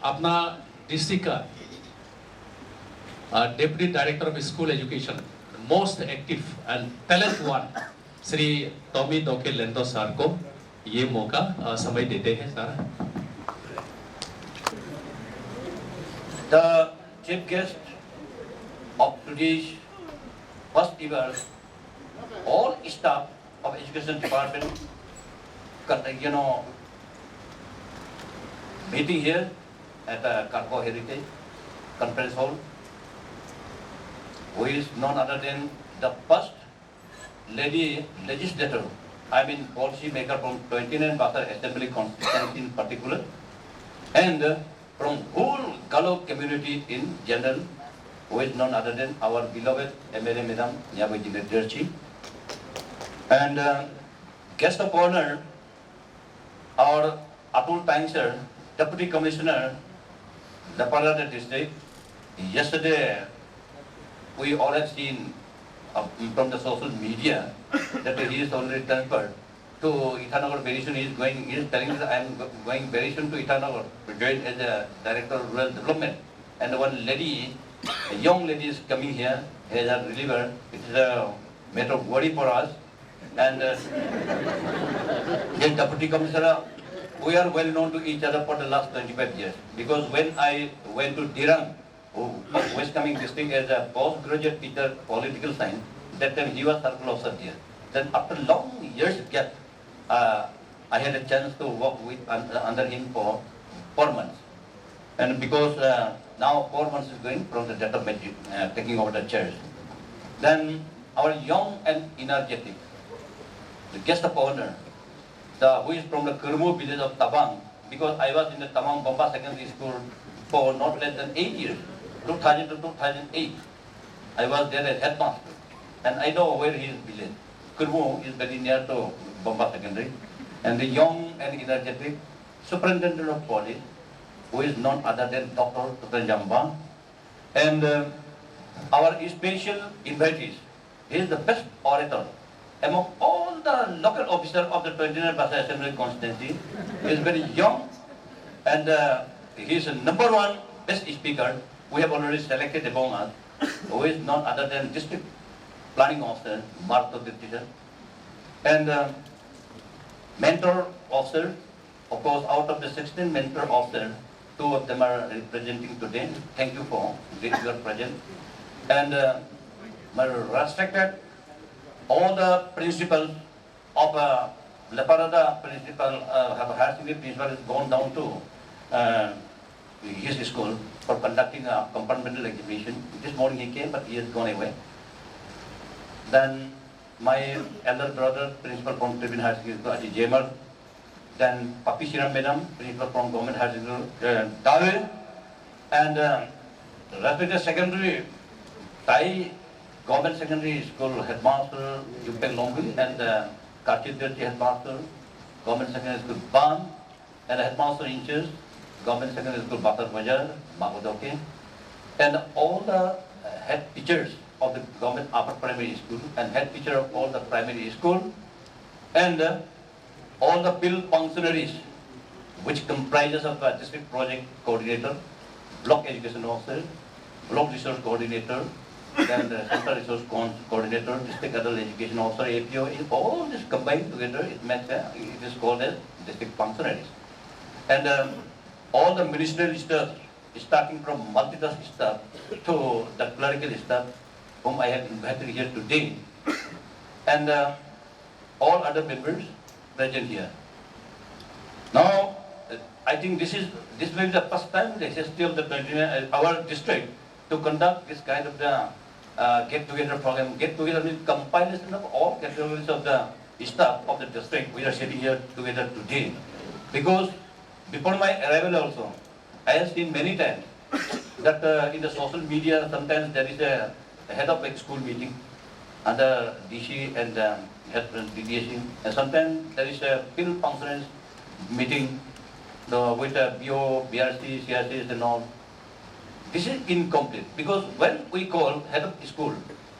अपना डिस्ट्रिक्ट का deputy director of school education, most active and talent one, Shri Tommy डोके लेंडो sir को ये मौका समय देते हैं sir. The chief guest of today's first ever all staff of education department, meeting here at the Karko Heritage Conference Hall, who is none other than the first lady legislator, I mean policy maker from 29 Basar Assembly constituency in particular, and from whole Galo community in general, who is none other than our beloved MLA Madam Nyabajine Derchi. And guest of honor, our Atul Tangsar, Deputy Commissioner, the Parada District. Yesterday, we all have seen from the social media that he is already transferred to Itanagar very soon. He is telling us, I am going very soon to Itanagar to join as a Director of Rural Development. And one lady, a young lady is coming here as a reliever. It is a matter of worry for us. And then Deputy Commissioner, we are well known to each other for the last 25 years. Because when I went to Dirang, West Caming district as a postgraduate teacher political science, that time he was circle officer here. Then after long years gap, I had a chance to work with under him for 4 months. And because now 4 months is going from the death of Magic, taking over the chairs. Then our young and energetic, the guest of honor, who is from the Kurmu village of Tabang, because I was in the Tabang Bomba Secondary School for not less than 8 years, 2000 to 2008. I was there as headmaster, and I know where his village. Kurmu is very near to Bomba Secondary, and the young and energetic superintendent of police, who is none other than Dr. Jamba, and our special invitees. He is the best orator among all the local officers of the 29 Basar Assembly constituency. He is very young, and he is number one best speaker. We have already selected among us, who is none other than District Planning Officer, Martha Dirtisha, and mentor officer. Of course, out of the 16 mentor officers, 2 of them are representing today. Thank you for your presence. And my respected all the principals of Leparada principal, higher secondary principal has gone down to his school for conducting a compartmental exhibition. This morning he came, but he has gone away. Then my elder brother, principal from Tribune Higher Secondary School, Aji Jamer. Then Papi Shiram Madam, principal from Government Higher Secondary School, Dawil. And respected secondary, Thai Government Secondary School Headmaster Yupeng Longwi, and Karchit Dirti Headmaster, Government Secondary School Ban, and Headmaster in charge, Government Secondary School Batar Bajar, Magodoke, and all the head teachers of the Government Upper Primary School, and head teacher of all the primary school, and all the bill functionaries, which comprises of District Project Coordinator, Block Education Officer, Block Resource Coordinator, then the Central Resource Coordinator, District Adult Education Officer, APO, all this combined together, it is called as district functionaries. And all the ministerial staff, starting from multitask staff to the clerical staff, whom I have invited here today, and all other members present here. Now, I think this will be the first time in the history of our district to conduct this kind of the get-together program. Get-together means compilation of all categories of the staff of the district. We are sitting here together today. Because before my arrival also, I have seen many times that in the social media, sometimes there is a head of a school meeting under DC and head DDSC, and sometimes there is a field functionaries meeting with BO, BRC, CRCs and all. This is incomplete because when we call head of school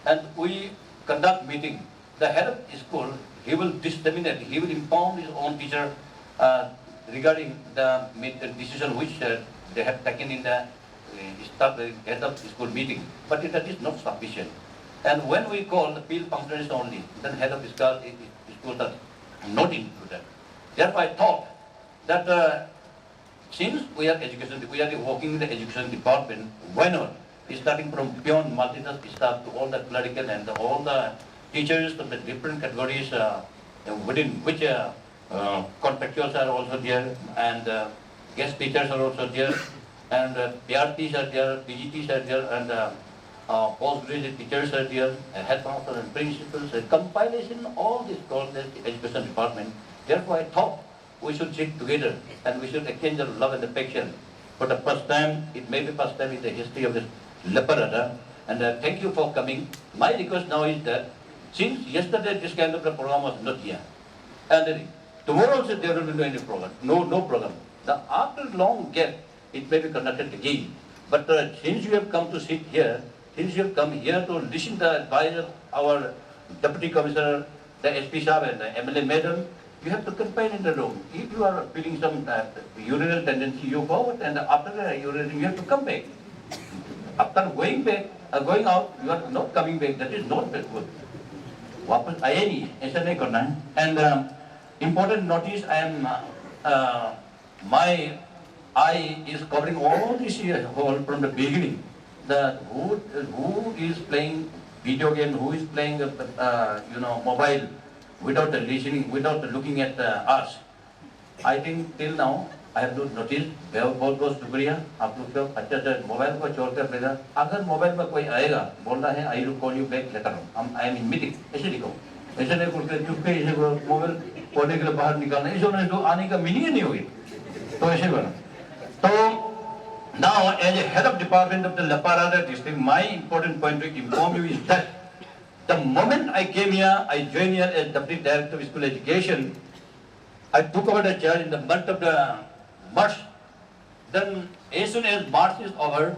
and we conduct meeting, the head of school, he will disseminate, he will inform his own teacher regarding the decision which they have taken in the head of school meeting, but that is not sufficient. And when we call the field functionaries only, then head of school are not included. Therefore, I thought that since we are working in the education department, why not? Starting from beyond multitask staff to all the clerical and all the teachers of the different categories within which contractuals are also there, and guest teachers are also there, and PRTs are there, PGTs are there, and postgraduate teachers are there, headmasters and principals, compilation, all this called the education department. Therefore, I thought we should sit together and we should exchange the love and affection. For the first time, it may be first time in the history of this Leparada, and thank you for coming. My request now is that since yesterday this kind of a program was not here, and tomorrow also there will be no any program, no program. After long gap, it may be conducted again. But since you have come to sit here, since you have come here to listen to the advice of our Deputy Commissioner, the SP Sahib and the MLA Madam, you have to confine in the room. If you are feeling some urinal tendency, you go out, and after urinating, you have to come back. After going back, going out, you are not coming back. That is not very good. वापस आया नहीं, ऐसा नहीं करना है. And important notice, I am my eye is covering all this whole from the beginning. That who is playing video game, who is playing mobile without listening, without looking at us. I think till now I have to notice. बहुत बहुत शुक्रिया आप लोग को. अच्छा अच्छा mobile को छोड़कर मेरा अगर मोबाइल में कोई आएगा बोल रहा है I will call you back later I am in meeting, ऐसे लिखो. ऐसे नहीं बोलकर चुपके ऐसे मोबाइल पढ़ने के लिए बाहर निकालना, ऐसे होने तो आने का मीनिंग ही नहीं होगी. तो ऐसे बना. तो now as a head of department of the Leparada district, my important point to inform you is that the moment I came here, I joined here as Deputy Director of School Education. I took over the chair in the month of the March. Then as soon as March is over,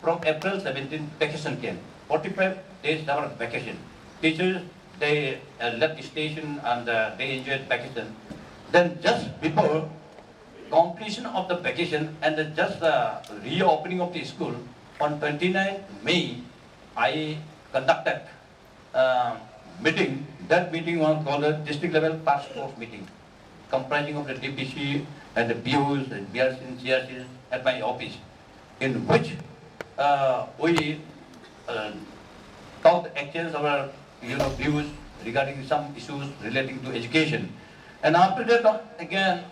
from April 17, vacation came. 45 days summer vacation. Teachers, they left the station and they enjoyed vacation. Then just before completion of the vacation and just the reopening of the school, on 29 May, I conducted meeting. That meeting was called a district level task force meeting, comprising of the DPC and the BOs and BRCs and CRCs at my office, in which we talked, exchanged our views regarding some issues relating to education. And after that, again,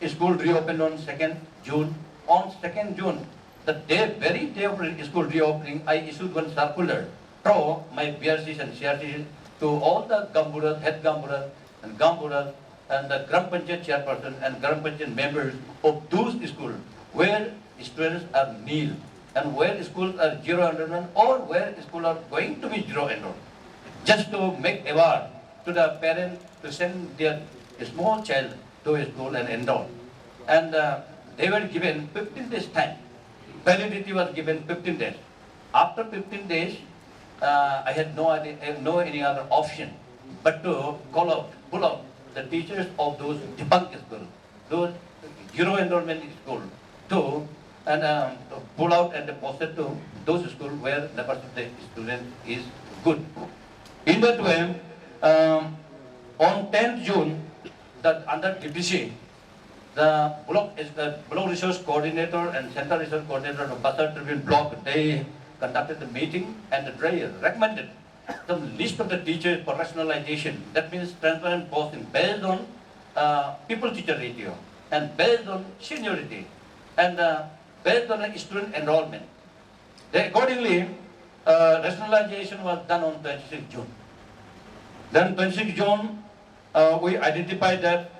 school reopened on 2nd June. On 2nd June, the very day of school reopening, I issued one circular to my BRCs and CRCs, to all the Gamburas, head Gamburas and Gamburas, and the Gram Panchayat chairperson and Gram Panchayat members of those schools where students are nil and where schools are zero enrollment or where schools are going to be zero enrollment, just to make aware to the parents to send their small child to a school and enroll. And they were given 15 days time. Validity was given 15 days. After 15 days, I had no any other option but to pull out the teachers of those defunct schools, those zero enrollment schools, and pull out and deposit to those schools where the percentage student is good. In that way, on 10th June, under DPC, the block resource coordinator and central resource coordinator of Basar Tribune block, they conducted the meeting and they recommended the list of the teachers for rationalization. That means transparent posting based on people-teacher ratio and based on seniority and based on student enrollment. Accordingly, rationalization was done on 26 June. Then 26 June, we identified that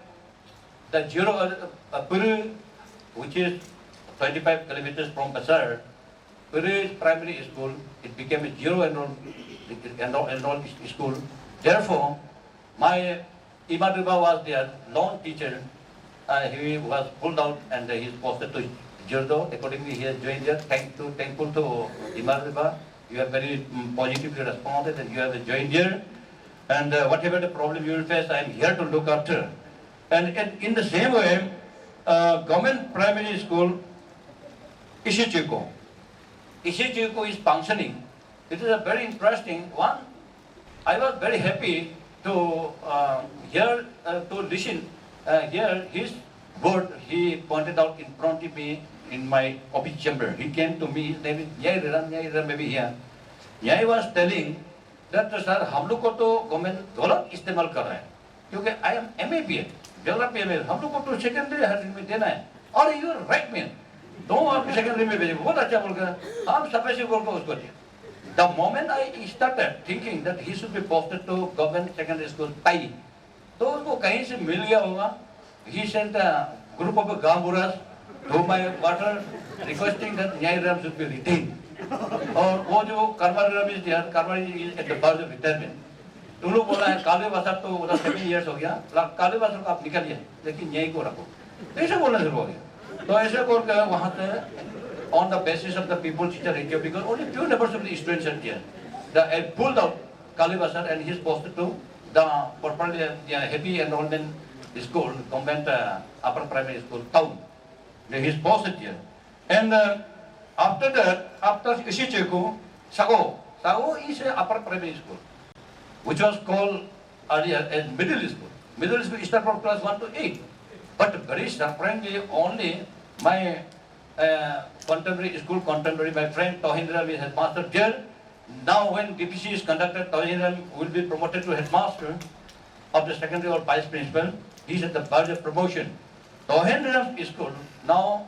the Puri, which is 25 kilometers from Basar, Puri primary school, it became a zero enrolled school. Therefore, my Imadriba was their lone teacher. He was pulled out and he is posted to Jirdo. Accordingly, he has joined there. Thankful to Imadriba. You have very positively responded and you have joined here. And whatever the problem you will face, I am here to look after. And in the same way, government primary school, Ishichiko. Ishichiko is functioning. It is a very interesting one. I was very happy to hear, to listen, hear his word he pointed out in front of me in my office chamber. He came to me, his name is Nyai maybe here. Nyai was telling that sir, हम लोग को तो government गलत इस्तेमाल कर रहा है, क्योंकि I am MABA, develop MA, हम लोग को तो सेकेंडरी हायर में देना है, और you are right man, तो आप सेकेंडरी में भेजेंगे, बहुत अच्छा बोलकर, हम सबसे बोलकर उसको दिया. The moment I started thinking that he should be posted to government secondary school, Tai, तो उसको कहीं से मिल गया होगा. He sent a group of Gamburas to my quarter requesting that Nyai Ram should be retained. और वो जो Karmari is there, Karmari is at the verge of retirement. तुम लोग बोला है काले बाजार तो उधर 7 years हो गया, काले बाजार को आप निकालिए, लेकिन न्याय को रखो. ऐसे बोलना शुरू हो गया. तो ऐसे करके वहाँ से on the basis of the people teacher ratio, because only few numbers of the students are there. I pulled out Kalibasar and he's posted to the properly heavy enrollment school, convent upper primary school, town. He's posted here. And after that, after Ishicheku, Sago is a upper primary school, which was called earlier as middle school. Middle school started from class 1 to 8. But very surprisingly, only my contemporary, my friend Tohindra is headmaster there. Now when DPC is conducted, Tohindra will be promoted to headmaster of the secondary or vice principal. He is at the verge of promotion. Tohindra school, now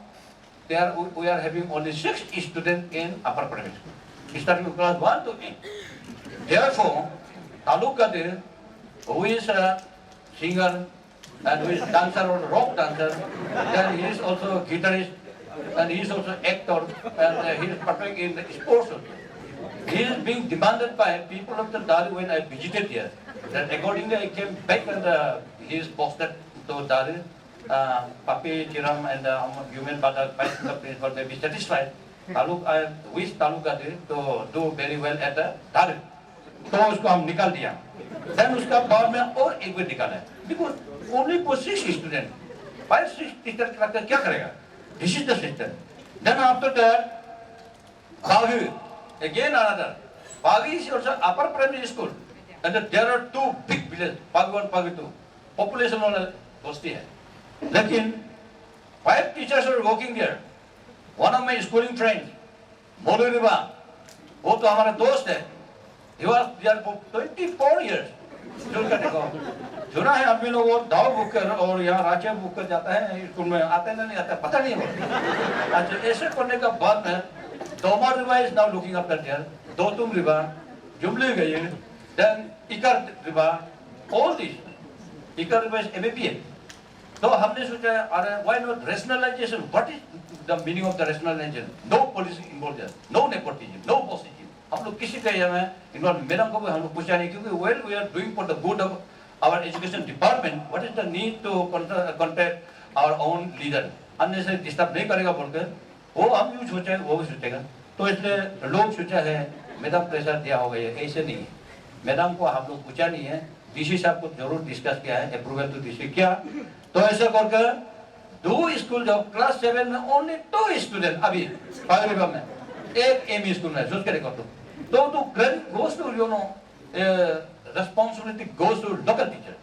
we are having only 6 students in upper primary school, starting from class 1 to 8. Therefore, Talukadir, who is a singer and who is dancer or rock dancer, then he is also a guitarist, and he is also actor, and he is participating in the sports also. He is being demanded by people of the Dari when I visited here. That accordingly I came back and he is posted to Dari. Papi, Chiram and human vice principal may be satisfied. I wish Talukadi to do very well at the Dari. तो उसको हम निकाल दिया. Then उसका बाद में और एक भी निकाला. Because only for 6 students, 5-6 teachers क्या करेगा? This is the system. Then after that, Bagi, again another. Bagi is also upper primary school. And there are 2 big villages, Bagi 1, Bagi 2. Population वाला दोस्ती है. लेकिन 5 teachers are working there. One of my schooling friends, Molu Riba, वो तो हमारा दोस्त है. He was there for 24 years. सुना है आदमी लोग वो दाव बुक कर और यहाँ राचे बुक कर जाता है स्कूल में आते नहीं आता पता नहीं है. अच्छा ऐसे करने का बाद में Tomar River is now looking after there. Dotum River, Jumli Gaye, then Ikar River, all these. Ikar River is MAPA. So हमने सोचा अरे why not rationalization? What is the meaning of the rationalization? No policy involved there, no nepotism, no positive. हम लोग किसी का यहाँ involve madam को भी हम लोग पूछा नहीं क्योंकि well we are doing for the good of our education department. What is the need to contact our own leader? अन्य से डिस्टर्ब नहीं करेगा बोलकर वो हम यूँ सोचे वो भी सोचेगा. तो इसलिए लोग सोचा है मैडम प्रेशर दिया हो गया. ऐसे नहीं है. मैडम को हम लोग पूछा नहीं है. डीसी साहब को जरूर डिस्कस किया है. अप्रूवल तो डीसी किया. तो ऐसा करके 2 स्कूल जब क्लास 7 में ओनली 2 स्टूडेंट अभी पागल में एक एमई स्कूल में सोच के देखो तो credit goes to responsibility goes to local teacher.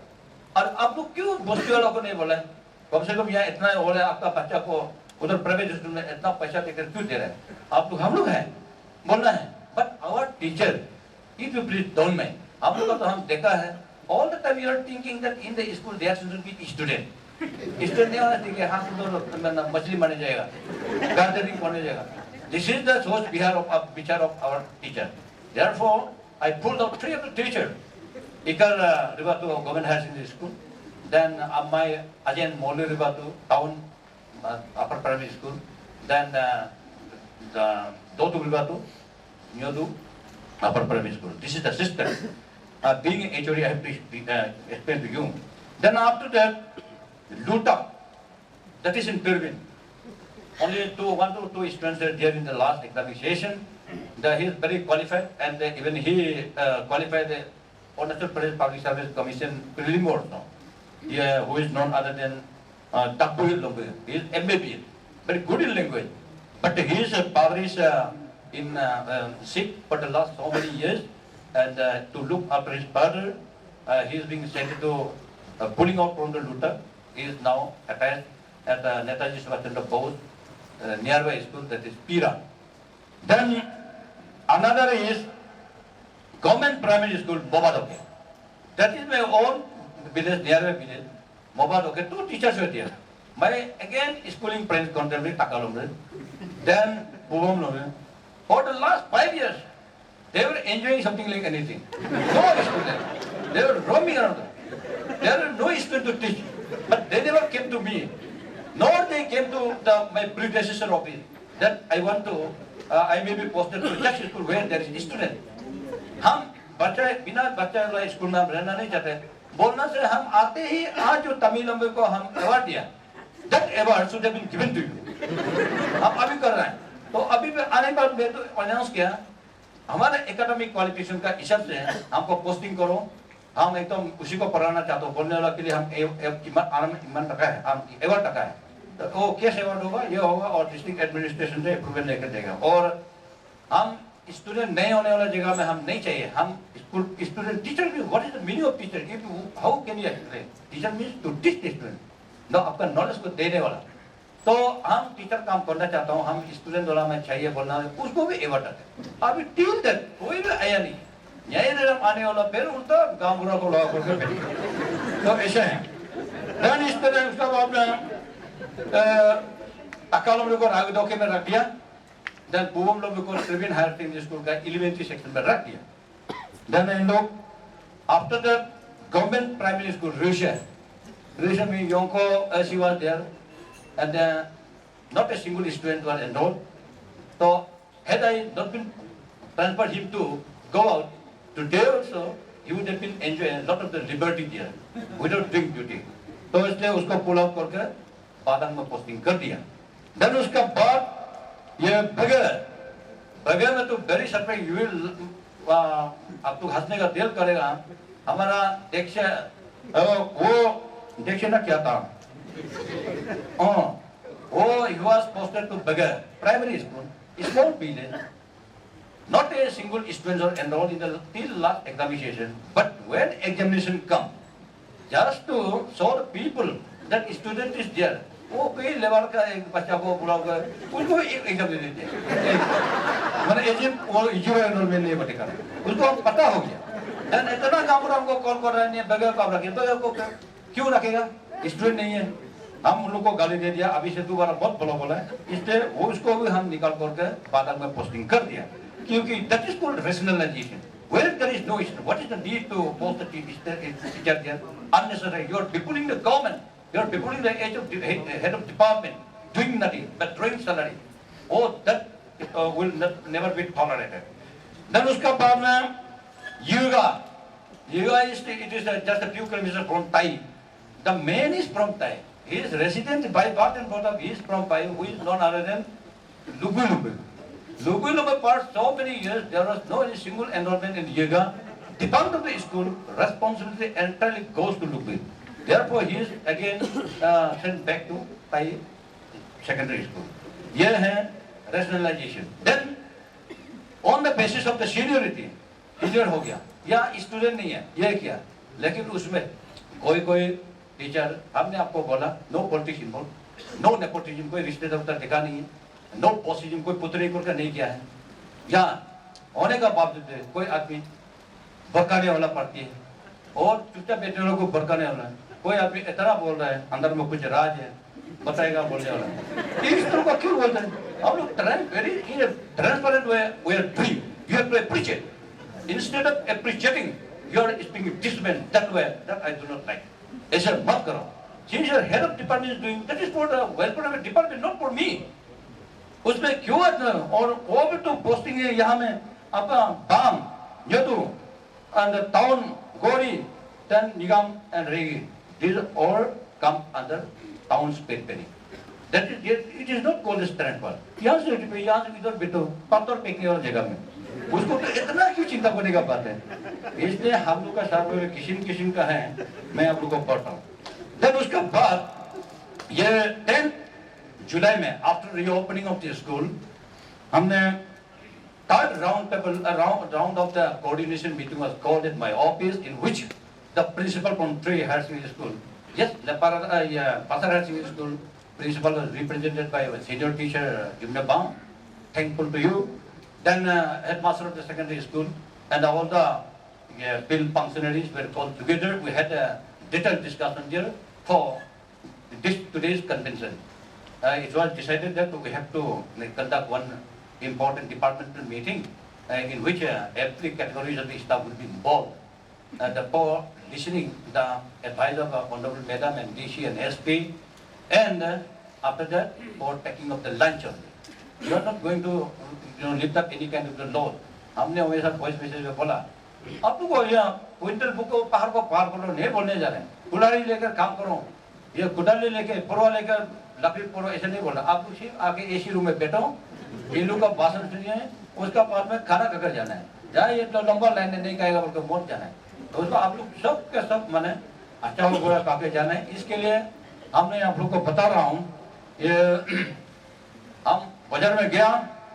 और आप लोग क्यों बस्ती वालों को नहीं बोला है? कम से कम यहाँ इतना हो रहा है आपका बच्चा को उधर प्राइवेट स्कूल में इतना पैसा देकर क्यों दे रहे हैं? आप लोग हम लोग हैं बोलना है. But our teacher, if you please don't mind, आप लोग तो हम देखा है all the time you are thinking that in the school there should be student. Student नहीं होना चाहिए हाँ तो मछली मारने जाएगा, गार्डनिंग करने जाएगा. This is the source picture of our teacher. Therefore, I pulled out 3 of the teachers. Ikar Ribatu Government Higher Secondary School. Then my Ajahn Molu Ribatu Town Upper Primary School. Then the Dotu Ribatu Nyodu Upper Primary School. This is the system. Being a HOD, I have to explain to you. Then after that, Luta, that is in Pirvin. Only 1 to 2 students are there in the last examination. He is very qualified, and even he qualified the Arunachal Pradesh Public Service Commission prelim also. Who is none other than Takuhil Lombe. He is MABA, very good in language. But his father is in sick for the last so many years, and to look after his father, he is being sent to pulling out from the Luther. He is now attached at Netaji Subhash Chandra Bose nearby school, that is Pira. Then another is government primary school, Mobadoke. That is my own village, nearby village, Mobadoke. Two teachers were there. My again schooling friends contemporary Takalumre, then Bubam. For the last 5 years, they were enjoying something like anything. No student. They were roaming around. There were no student to teach. But they never came to me. Nor they came to my predecessor office that I want to, I may be posted to such school where there is a student. हम बच्चा बिना बच्चा वाला school में हम रहना नहीं चाहते. बोलना से हम आते ही आज जो तमिल को हम अवार्ड दिया, that award should have been given to you. हम अभी कर रहे हैं. तो अभी भी आने पर मैं तो अनाउंस किया, हमारे एकेडमिक क्वालिफिकेशन का हिसाब से हमको पोस्टिंग करो. हम एकदम उसी को पढ़ाना चाहते हो. बोलने वाला के लिए हम ईमान टका है, हम अवार्ड टका है. तो वो कैसे अवार्ड होगा? ये होगा और डिस्ट्रिक्ट एडमिनिस्ट्रेशन से अप्रूवल लेकर देगा. और हम स्टूडेंट नए होने वाला जगह में हम नहीं चाहिए. हम स्कूल स्टूडेंट टीचर भी, what is the meaning of teacher? How can you explain? Teacher means to teach student, न आपका नॉलेज को देने वाला. तो हम टीचर काम करना चाहता हूँ. हम स्टूडेंट वाला में चाहिए बोलना, उसको भी अवार्ड है. अभी टील तक कोई भी आया नहीं. न्याय आने वाला फिर उल्टा गाँव बुरा को लगा करके बैठे. तो ऐसा है. देन इस तरह उसका बाद में अकालम को रागदोके में रख दिया. देन पूवम लोग को ट्रिबियन हायर सेकेंडरी स्कूल का एलिमेंट्री सेक्शन में रख दिया. देन इन लोग after the government primary school Russia में Yonko she was there, and not a single student was enrolled. So had I not been transferred him to go out today also, he would have been enjoying a lot of the liberty there without doing duty. तो इसलिए उसको pull out करके बादाम में posting कर दिया. Then उसका बाद ये बगैर में तो वेरी सरप्राइज यू विल, आप तो हंसने का दिल करेगा. हमारा दीक्षा वो दीक्षा ना क्या था, वो he was posted to Bagar primary school, small village. Not a single student was enrolled in the till last examination, but when examination come, just to show the people that student is there, वो कई level का एक बच्चा को बुलाओगे, उसको एक exam दे देते हैं. मैंने एजेंट वो इजीरो एनरोलमेंट नहीं बटेगा, उसको पता हो गया. देन इतना काम पर हमको कॉल कर रहे हैं, बगैर काम रखे, बगैर को क्यों रखेगा? स्टूडेंट नहीं है. हम उन लोग को गाली दे दिया, अभी से दोबारा बहुत बोला है. इसलिए वो उसको भी हम निकाल करके बादल में पोस्टिंग कर दिया, क्योंकि that is called rationalisation. Where there is no issue, what is the need to post the teacher there? Unnecessary. You are belittling the government. You are belittling the head of department, doing nothing but drawing salary. Oh, that will never be tolerated. Then uska baad mein yoga is it is just a few kilometers from Tai. The man is from Tai. He is resident by birth and brought up. He is from Tai, who is none other than Lugu. For so many years, there was no single enrollment in yoga. Department of the school responsibility entirely goes to Lugu. Therefore, he is again sent back to Thai secondary school. Here है rationalization. Then, on the basis of the seniority, senior हो गया या student नहीं है, ये क्या? लेकिन उसमें कोई टीचर, हमने आपको बोला, no politics involved, no nepotism, कोई रिश्तेदार का दिखा नहीं है. नो पॉसिजम कोई पुतले का नहीं किया है. यहाँ होने का बावजूद कोई आदमी भड़काने वाला पड़ती है और चुपचाप बैठने वालों को भड़काने वाला है. कोई आदमी इतना बोल रहा है, अंदर में कुछ राज है, बताएगा बोलने वाला है. इस तरह का क्यों बोलते हैं? हम लोग very transparent we are doing. You have to appreciate instead of appreciating you are speaking this man that way, that I do not like. ऐसा मत करो. Since your head of department is doing, that is for the welfare of the department, not for me. उसमें क्यों और वो भी तो posting है यहाँ में आपका बाम यदु and the town Gori, then Nigam and Regi, these all come under town's periphery. That is, it is not called as transfer. यहाँ से इधर बिटो पत्थर फेंकने वाला जगह में उसको तो इतना क्यों चिंता करने का बात है? इसलिए हम लोग का साथ में किस्म का है. मैं आप लोग को पढ़ता हूँ. देन उसके बाद ये 10th जुलाई में after reopening of the school हमने third round of the coordination meeting was called at my office, in which the principal from Tree Higher Secondary School, yes, Pasar Higher Secondary School principal was represented by a senior teacher Jimna Bang, thankful to you. Then headmaster of the secondary school and all the bill functionaries were called together. We had a detailed discussion here for today's convention. It was decided that we have to conduct one important departmental meeting in which every categories of the staff will be involved. For listening the advice of Honorable Madam and DC and SP, and after that for taking of the lunch only. You are not going to lift up any kind of the load. हमने हमेशा voice message में बोला आप लोग को यहाँ winter book को पहाड़ को पार करो नहीं बोलने जा रहे हैं, कुल्हाड़ी लेकर काम करो, ये कुदाली लेकर पुरवा लेकर लकड़ी पुरवा ऐसे नहीं बोलना, आप लोग सिर्फ आके एसी रूम में बैठो, इन लोग का भाषण सुनिए, उसका बाद में खाना खाकर जाना है, जहाँ ये तो लंबा लाइन नहीं कहेगा बोलकर मौत जाना है, तो उसको आप लोग सब के सब माने अच्छा हो बुरा खा के जाना है। इसके लिए हमने आप लोग को बता रहा हूँ, ये हम बाजार में गया,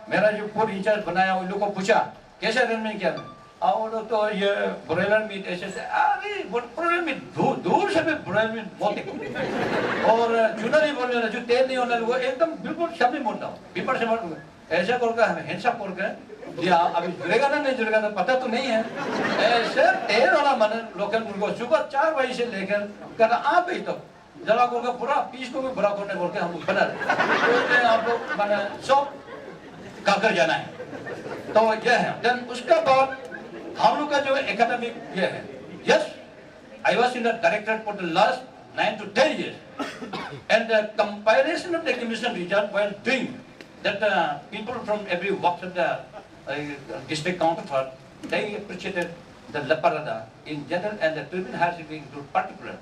मेरा जो फूड इंचार्ज बनाया उन लोग को पूछा कैसे अरेंजमेंट किया, और तो ये ब्रॉयलर मीट ऐसे से, अरे ब्रॉयलर मीट दूर से भी ब्रॉयलर मीट बोलते और चूना नहीं बोलने वाला, जो तेल नहीं होना वो एकदम बिल्कुल शब्द बोलता हूँ, पीपर से ऐसा करके हैंडशेक करके जी अभी जुड़ेगा ना नहीं जुड़ेगा तो पता तो नहीं है, ऐसे तेल वाला मन लोकल मुर्गो सुबह 4 बजे से लेकर कहता आप ही तो जला करके पूरा पीस को भी बुरा करने बोल के हम लोग बना रहे, आप लोग मैंने सब काकर जाना है, तो यह है। देन उसके बाद हम लोग का जो एकेडमिक ये है, yes I was in the director for the last 9 to 10 years and the comparison of the examination result while doing that people from every walk of the district counterpart, they appreciated the Laparada in general and the Tribune Higher Secondary in particular,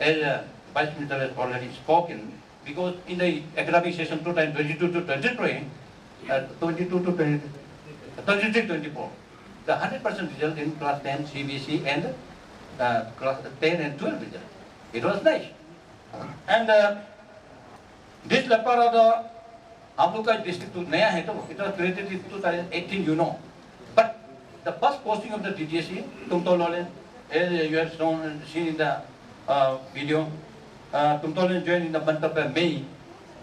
as Vice Minister has already spoken, because in the academic session 2022 to 23, 23-24, the 100% result in class 10 CBC and class 10 and 12 result. It was nice. And this Laparada, हम लोग का district तो नया है, तो it was created in 2018, you know. But the first posting of the DGC, Tumtololen, as you have seen in the video, Tumtololen joined in the month of May.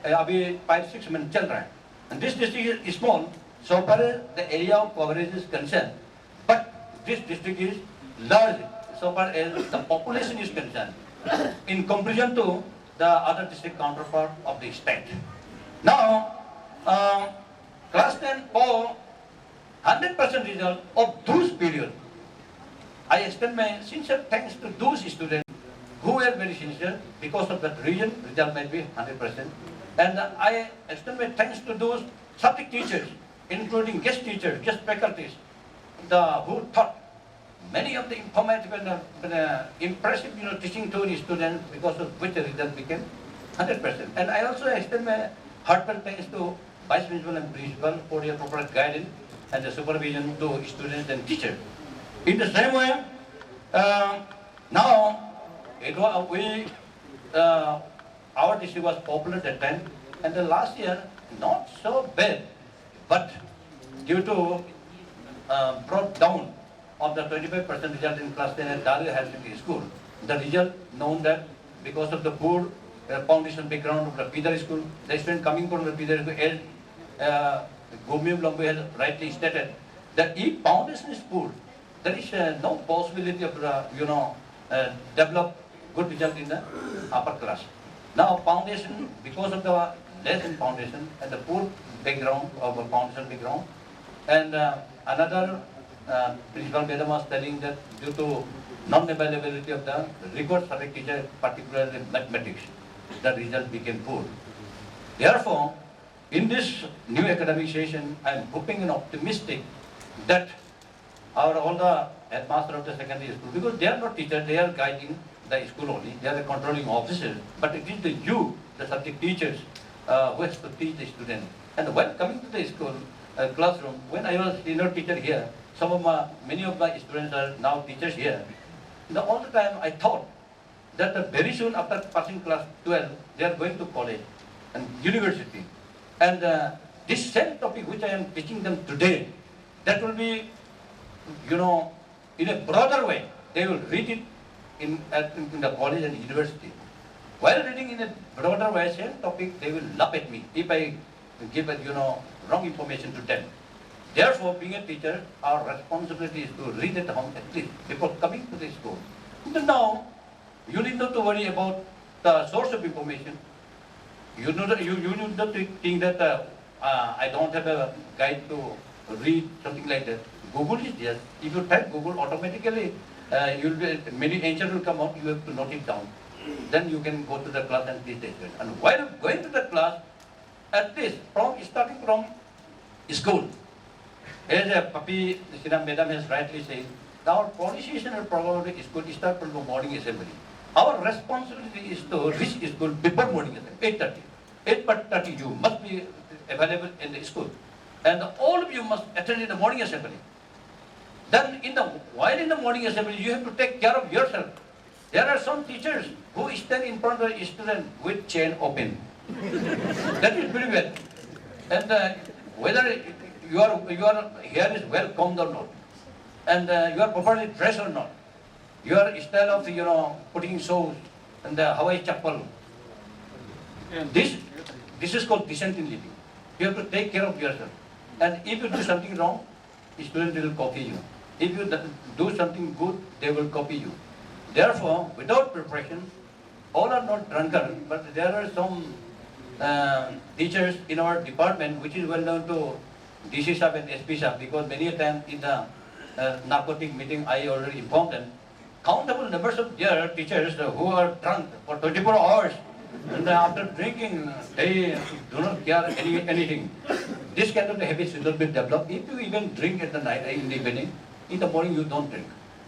अभी 5-6 months चल रहा है. And this district is small, so far as the area of coverage is concerned. But this district is large, so far as the population is concerned, in comparison to the other district counterpart of the state. Now, class 10 or 100% result of those period, I extend my sincere thanks to those students who were very sincere. Because of that reason, result might be 100%. And I extend my thanks to those subject teachers, including guest teachers, guest faculties, who taught many of the informative and impressive teaching to the students, because of which the result became 100%. And I also extend my heartfelt thanks to Vice Principal and Principal for their proper guidance and the supervision to students and teachers. In the same way, now our district was popular that time, and the last year not so bad, but due to brought down of the 25% result in class 10 at Dalia Higher Secondary School, the result known that because of the poor foundation background of the Pidar School, the student coming from the Pidar School, as Gomium Lambu has rightly stated, that if foundation is poor, there is no possibility of develop good result in the upper class. Now foundation, because of the less in foundation and the poor background of a foundation background, and another principal madam was telling that due to non-availability of the record subject teacher, particularly mathematics, the result became poor. Therefore, in this new academic session, I am hoping and optimistic that all the headmaster of the secondary school, because they are not teachers, they are guiding the school only, they are the controlling officers, but it is the subject teachers, who has to teach the student. And when coming to the school classroom, when I was senior teacher here, many of my students are now teachers here. All the time I thought that very soon after passing class 12, they are going to college. and university. And this same topic which I am teaching them today, that will be, in a broader way. They will read it in the college and university. While reading in a broader way, same topic, they will laugh at me if I give wrong information to them. Therefore, being a teacher, our responsibility is to read at home at least before coming to the school. So now, you need not to worry about the source of information. You need not to think that I don't have a guide to read, something like that. Google is there. If you type Google, automatically many answers will come out. You have to note it down. Then you can go to the class and teach the student. And while going to the class, at least starting from school, as Papi Sinam Madam has rightly said, our policies and program of school start from the morning assembly. Our responsibility is to reach school before morning assembly, 8:30. 8:30 you must be available in the school. And all of you must attend in the morning assembly. Then while in the morning assembly, you have to take care of yourself. There are some teachers who stand in front of the student with chain open. That is very well. And whether your hair is well combed or not, and you are properly dressed or not, your style of putting shoes and the Hawaii chapel. This is called decent in living. You have to take care of yourself. And if you do something wrong, students will copy you. If you do something good, they will copy you. Therefore, without preparation, all are not drunkard, but there are some teachers in our department which is well known to DC Sab and SP Sab, because many a time in the narcotic meeting I already informed them, countable numbers of their teachers who are drunk for 24 hours, and after drinking, they do not care anything. This kind of habit should not be developed. If you even drink at the night, in the evening, in the morning you don't drink.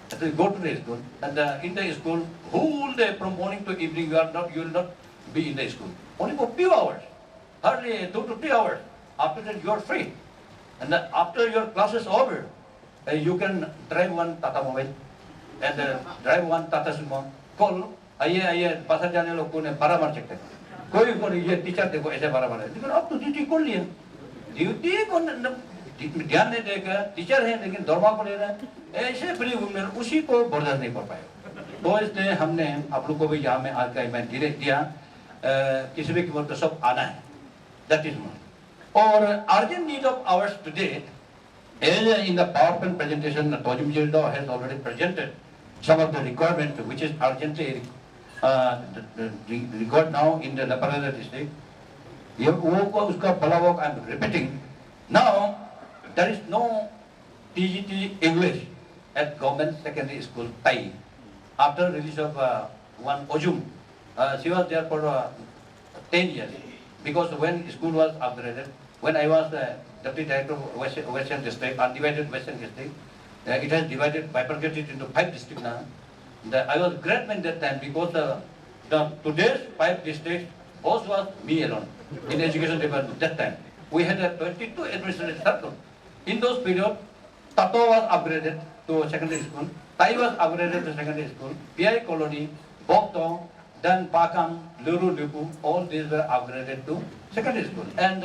So you go to the school, and in the school, whole day from morning to evening, you will not be in the school. Only for few hours, hardly 2 to 3 hours. After that, you are free. And after your class is over, you can drive one Tata Mobile and drive one Tata Sumo. Call, आइए बाहर जाने लोग को ने बारह मार सकते हैं. कोई ये टीचर देखो ऐसे बारह मार. लेकिन अब तो ड्यूटी कौन लिया? ड्यूटी कौन ध्यान नहीं देगा. टीचर है लेकिन दौड़मा को ले रहा है. ऐसे फ्री घूमने उसी को बर्दाश्त नहीं कर पाए. तो इसलिए हमने आप लोग को भी यहाँ में आज का मैं धीरे दिया किसी भी कीमत पर सब आना है. That is one. Or urgent need of ours today, as in the PowerPoint presentation, Tojum Jildo has already presented some of the requirements which is urgently required now in the Laparada district. I'm repeating. Now, there is no TGT English at government secondary school, Tai. After release of one Ojum, she was there for 10 years. Because when school was upgraded, when I was the deputy director of Western District, undivided Western District, it has bifurcated into 5 districts now. I was great man that time because today's 5 districts, boss was me alone in education department that time. We had 22 administrative circles. In those periods, Tato was upgraded to secondary school, Tai was upgraded to secondary school, PI Colony, Bokto, then Pakam, Luru Lupu, all these were upgraded to secondary school. And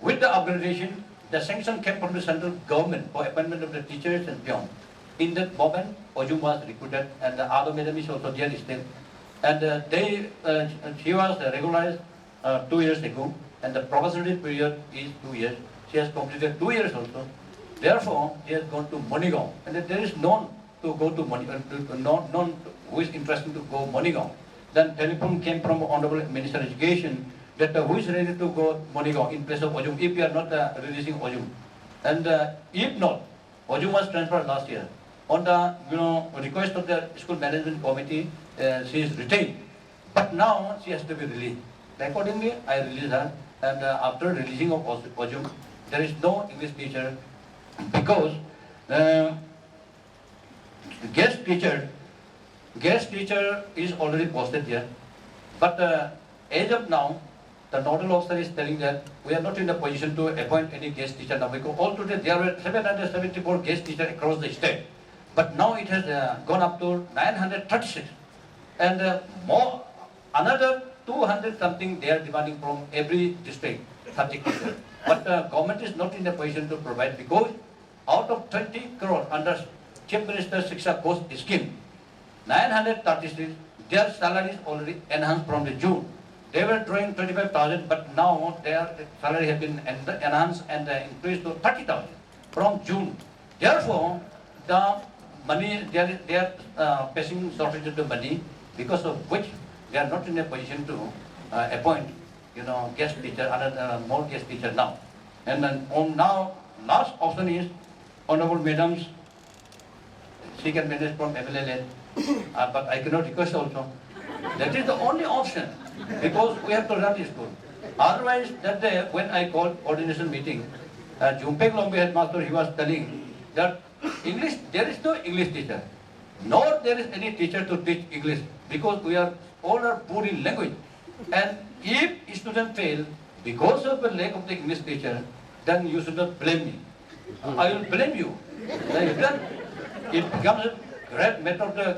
with the upgradation, the sanction came from the central government for appointment of the teachers and peons. In that moment, Ojum was recruited, and the other madam is also there still. And she was regularized 2 years ago, and the probationary period is 2 years. She has completed 2 years also. Therefore, she has gone to Monigao, and there is none to go to none who is interested to go Monigao. Then telephone came from Honorable Minister of Education that who is ready to go Monigao in place of Ojum if we are not releasing Ojum. And if not, Ojum was transferred last year. On the request of the school management committee, she is retained. But now she has to be released. Accordingly, I released her. And after releasing of Ojum, there is no English teacher because guest teacher is already posted here, but as of now, the nodal officer is telling that we are not in a position to appoint any guest teacher now because all today there were 774 guest teachers across the state, but now it has gone up to 936, and another 200 something they are demanding from every district, 30 teachers. But the government is not in a position to provide because out of 20 crore under Chief Minister Shiksha Course scheme, 936, their salaries already enhanced from the June. They were drawing 25,000, but now their salary has been enhanced and increased to 30,000 from June. Therefore, the money they are facing shortage of the money, because of which they are not in a position to appoint, guest teacher, more guest teacher now. And then now last option is honorable madams. She can manage from MLA, but I cannot request also. That is the only option because we have to run the school. Otherwise, that day when I called coordination meeting, Jumpeg Lombe headmaster, he was telling that English, there is no English teacher, nor there is any teacher to teach English because we are all are poor in language. And if student fail because of the lack of the English teacher, then you should not blame me. I will blame you. Then it becomes a great matter of the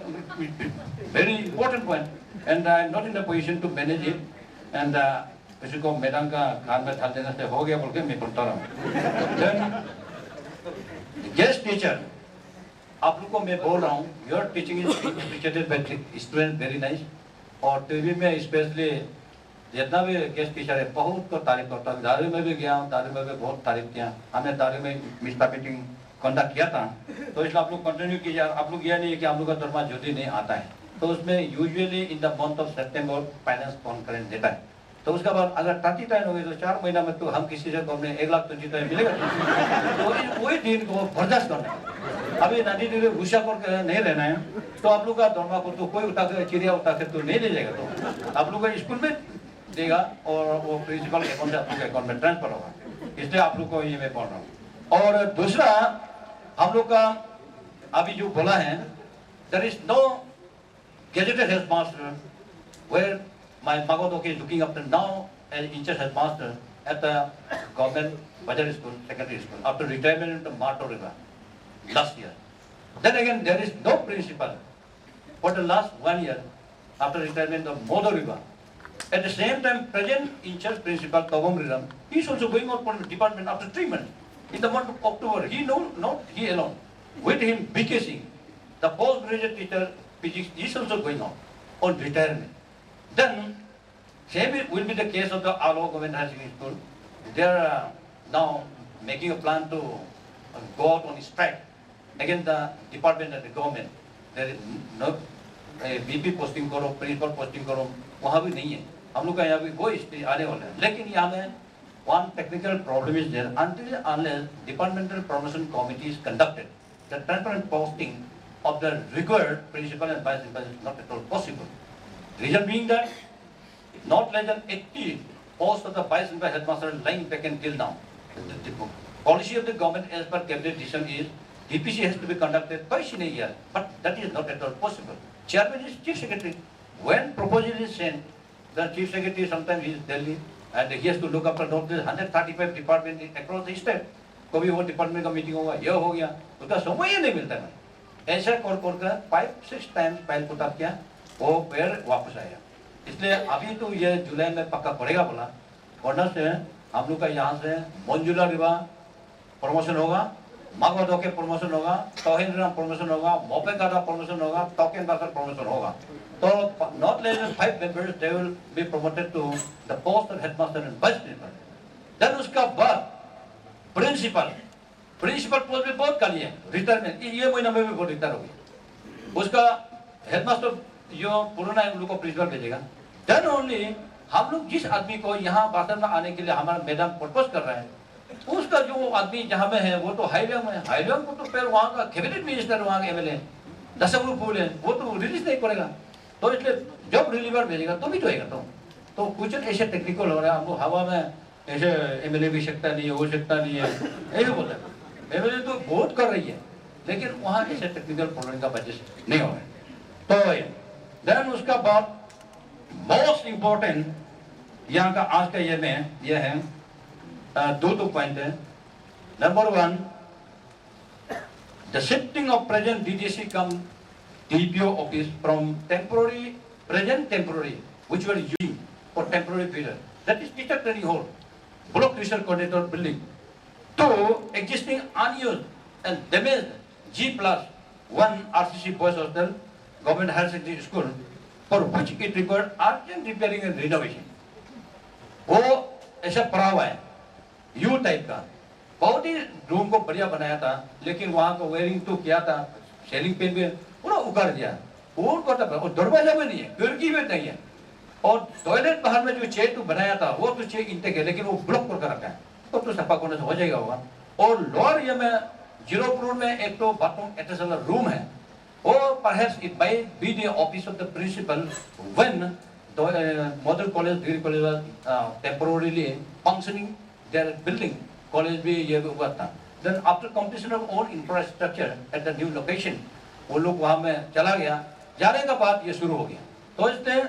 very important point, and I am not in a position to manage it. And किसी को madam का कान में डाल देने से हो गया बोल के मैं बोलता रहा हूँ. Then guest teacher, आप लोग को मैं बोल रहा हूँ, your teaching is appreciated by students very nice. और टीवी में स्पेशली जितना भी गेस्ट टीचर है बहुत को तारीफ करता हूँ. दारू में भी गया हूँ, दारू में भी बहुत तारीफ किया. हमने दारू में मिस्टर मीटिंग कंडक्ट किया था, तो इसलिए आप लोग कंटिन्यू कीजिए. आप लोग यह नहीं है कि आप लोग का दरमा ज्योति नहीं आता है, तो उसमें usually in the month of September finance conference देता है. तो उसके बाद अगर 30 टाइम हो गई तो 4 महीना में तो हम किसी से हमने 1,20,000 टाइम मिलेगा. तो वही दिन को बर्दाश्त करना है. अभी नदी नदी गुस्सा करके नहीं रहना है. तो आप लोग का दरमा को तो कोई उठा कर चिड़िया उठा कर तो नहीं ले जाएगा. तो आप लोग का स्कूल में देगा और वो प्रिंसिपल के अकाउंट से आप लोग के अकाउंट में ट्रांसफर होगा. इसलिए आप लोग को ये मैं बोल रहा हूँ. और दूसरा हम लोग का अभी जो बोला है, there is no gazetted headmaster where my Magodoke is looking after now as in-charge headmaster at the government Bajar School, secondary school, after retirement to Marto River last year. Then again, there is no principal for the last 1 year after retirement of Modo River. At the same time, present in-charge principal Togom Riram, he is also going out for the department after 3 months. In the month of October, not he alone. With him, BKC, the postgraduate teacher physics is also going on retirement. Then, same will be the case of the Alo Government High Secondary School. They are now making a plan to go out on strike against the department and the government. There is no BP posting करो, principal posting करो, वहाँ भी नहीं है. हम लोग का यहाँ भी वो स्थिति आने वाला है. लेकिन यहाँ में one technical problem is there. Until unless departmental promotion committee is conducted, the transparent posting of the required principal and vice principal is not at all possible. Reason being that not less than 80 posts of the vice principal headmaster are lying vacant till now. The policy of the government as per cabinet decision is DPC has to be conducted twice in a year, but that is not at all possible. Chairman is chief secretary. When proposal is sent, the chief secretary sometimes is Delhi and he has to look after 135 departments across the state. कभी वो department का meeting होगा, यह हो गया, उसका समय ही नहीं मिलता है. ऐसा कर 5-6 टाइम्स फाइल पुट अप किया, वो फिर वापस आया. इसलिए अभी तो ये जुलाई में पक्का पड़ेगा बोला. वरना से हम लोग का यहाँ से मंजुला रिवा प्रमोशन होगा, मागवदो के प्रमोशन होगा, तोहिन राम प्रमोशन होगा, मोपे गादा प्रमोशन होगा, टोकेन बाकर प्रमोशन होगा. तो not less than 5 members they will be promoted to the post of headmaster and vice principal. Then उसका बाद प्रिंसिपल पोस्ट में बहुत खाली है. रिटायरमेंट ये महीना में भी बहुत रिटायर हो गई. उसका हेडमास्टर जो पुराना है उनको प्रिंसिपल भेजेगा. देन ओनली हम लोग जिस आदमी को यहाँ भाषण में आने के लिए हमारा मैडम प्रपोज कर रहे हैं, उसका जो आदमी जहाँ में है वो तो हाईवे में है. हाईवे को तो फिर वहाँ का कैबिनेट मिनिस्टर, वहाँ के एमएलए दशमलव फूल है, वो तो रिलीज नहीं करेगा. तो इसलिए जब रिलीवर भेजेगा तो भी तो होगा. तो कुछ ऐसे टेक्निकल हो रहा है. हमको हवा में ऐसे एमएलए भी सकता नहीं है, हो सकता नहीं है, यही बोलता है. एमएलए तो बहुत कर रही है, लेकिन वहाँ ऐसे टेक्निकल प्रॉब्लम का वजह से नहीं हो रहा है. तो देन उसका बाद मोस्ट इम्पोर्टेंट यहाँ का आज का ये है 2 पॉइंट है. Number 1, the shifting of present DDC come DPO office from temporary, present temporary, which were using for temporary period. That is teacher training hall, block tuition coordinator building. To existing unused and damaged G+1 RCC boys hostel, government higher secondary school, for which it required urgent repairing and renovation. वो ऐसा पड़ा हुआ है you type का, बहुत ही room को बढ़िया बनाया था, लेकिन वहाँ को वेयरिंग तो किया था, सेलिंग पेन भी पूरा उखाड़ दिया, वो दरवाजा भी नहीं है, खिड़की भी नहीं है, और टॉयलेट बाहर में जो चेयर तो बनाया था वो तो चेयर इंटेक है, लेकिन वो ब्लॉक करके रखा है, तो सफा करने से हो जाएगा होगा। और लोअर ये में 0 फ्लोर में एक तो बाथरूम अटैच वाला रूम है, or perhaps it might be the office of the principal when the model college, degree college was temporarily functioning their building. College भी ये हुआ था. Then after completion of all infrastructure at the new location, वो लोग वहाँ में चला गया, जाने का बाद ये शुरू हो गया। तो इसने